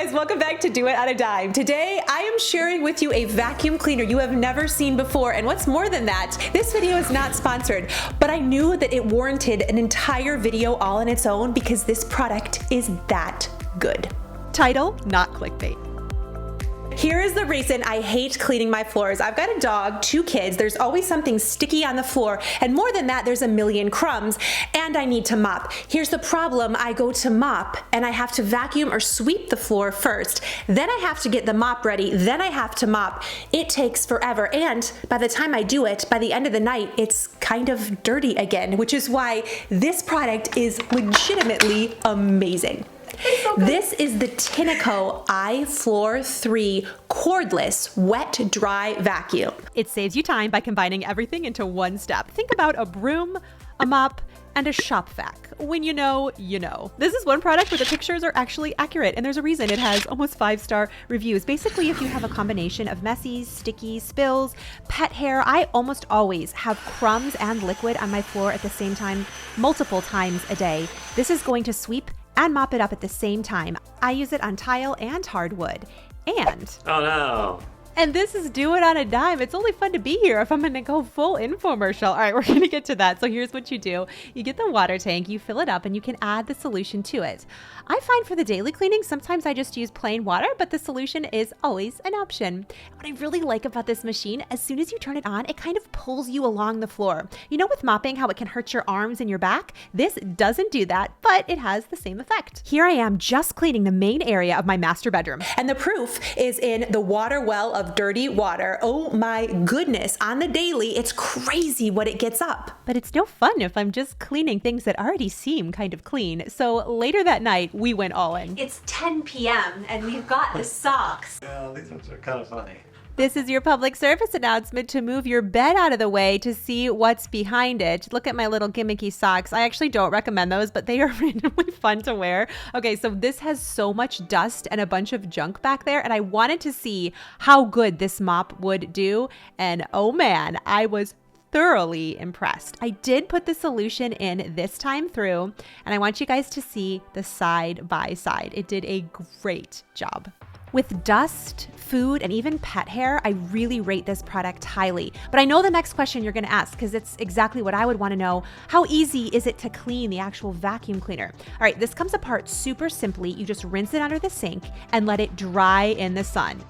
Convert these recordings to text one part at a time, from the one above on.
guys, welcome back to Do It on a Dime. Today, I am sharing with you a vacuum cleaner you have never seen before, and what's more than that, this video is not sponsored, but I knew that it warranted an entire video all on its own because this product is that good. Title, not clickbait. Here is the reason I hate cleaning my floors. I've got a dog, 2 kids, there's always something sticky on the floor, and more than that, there's a million crumbs, and I need to mop. Here's the problem, I go to mop, and I have to vacuum or sweep the floor first. Then I have to get the mop ready, then I have to mop. It takes forever, and by the time I do it, by the end of the night, it's kind of dirty again, which is why this product is legitimately amazing. This is the Tinaco iFloor 3 cordless wet dry vacuum. It saves you time by combining everything into one step. Think about a broom, a mop, and a shop vac. When you know, you know. This is one product where the pictures are actually accurate, and there's a reason it has almost 5-star reviews. Basically, if you have a combination of messy, sticky, spills, pet hair, I almost always have crumbs and liquid on my floor at the same time, multiple times a day. This is going to sweep and mop it up at the same time. I use it on tile and hardwood. And oh no. And this is Do It on a Dime. It's only fun to be here if I'm gonna go full infomercial. All right, we're gonna get to that. So here's what you do. You get the water tank, you fill it up, and you can add the solution to it. I find for the daily cleaning, sometimes I just use plain water, but the solution is always an option. What I really like about this machine, as soon as you turn it on, it kind of pulls you along the floor. You know with mopping how it can hurt your arms and your back? This doesn't do that, but it has the same effect. Here I am just cleaning the main area of my master bedroom. And the proof is in the water well of dirty water. Oh my goodness, on the daily, it's crazy what it gets up. But it's no fun if I'm just cleaning things that already seem kind of clean. So later that night, we went all in. It's 10 p.m. and we've got the socks. Yeah, these ones are kind of funny. This is your public service announcement to move your bed out of the way to see what's behind it. Look at my little gimmicky socks. I actually don't recommend those, but they are randomly fun to wear. Okay, so this has so much dust and a bunch of junk back there, and I wanted to see how good this mop would do, and oh man, I was thoroughly impressed. I did put the solution in this time through, and I want you guys to see the side by side. It did a great job. With dust, food, and even pet hair, I really rate this product highly. But I know the next question you're gonna ask, because it's exactly what I would wanna know. How easy is it to clean the actual vacuum cleaner? All right, this comes apart super simply. You just rinse it under the sink and let it dry in the sun.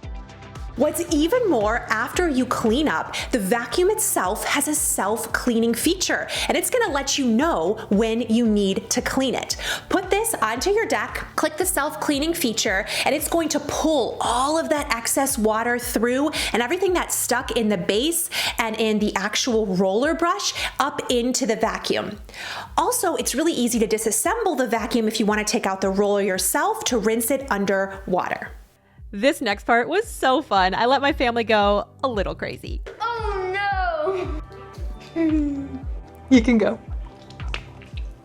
What's even more, after you clean up, the vacuum itself has a self-cleaning feature, and it's gonna let you know when you need to clean it. Put this onto your deck, click the self-cleaning feature, and it's going to pull all of that excess water through and everything that's stuck in the base and in the actual roller brush up into the vacuum. Also, it's really easy to disassemble the vacuum if you wanna take out the roller yourself to rinse it under water. This next part was so fun. I let my family go a little crazy. Oh no! You can go.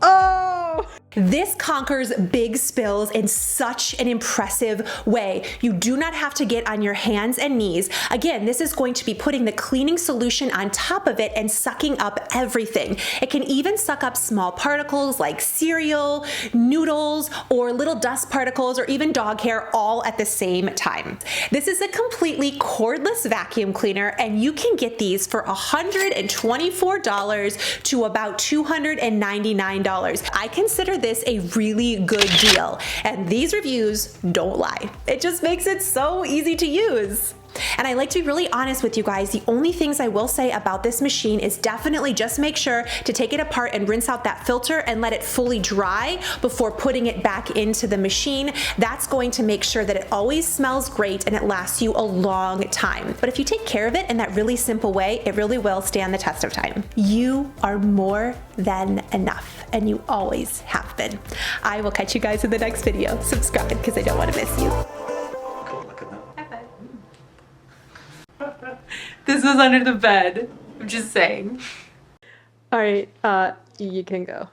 Oh! This conquers big spills in such an impressive way. You do not have to get on your hands and knees. Again, this is going to be putting the cleaning solution on top of it and sucking up everything. It can even suck up small particles like cereal, noodles, or little dust particles, or even dog hair all at the same time. This is a completely cordless vacuum cleaner, and you can get these for $124 to about $299. I consider this a really good deal, and these reviews don't lie. It just makes it so easy to use. And I like to be really honest with you guys. The only things I will say about this machine is definitely just make sure to take it apart and rinse out that filter and let it fully dry before putting it back into the machine. That's going to make sure that it always smells great and it lasts you a long time. But if you take care of it in that really simple way, it really will stand the test of time. You are more than enough, and you always have been. I will catch you guys in the next video. Subscribe because I don't want to miss you. This was under the bed. I'm just saying. All right, you can go.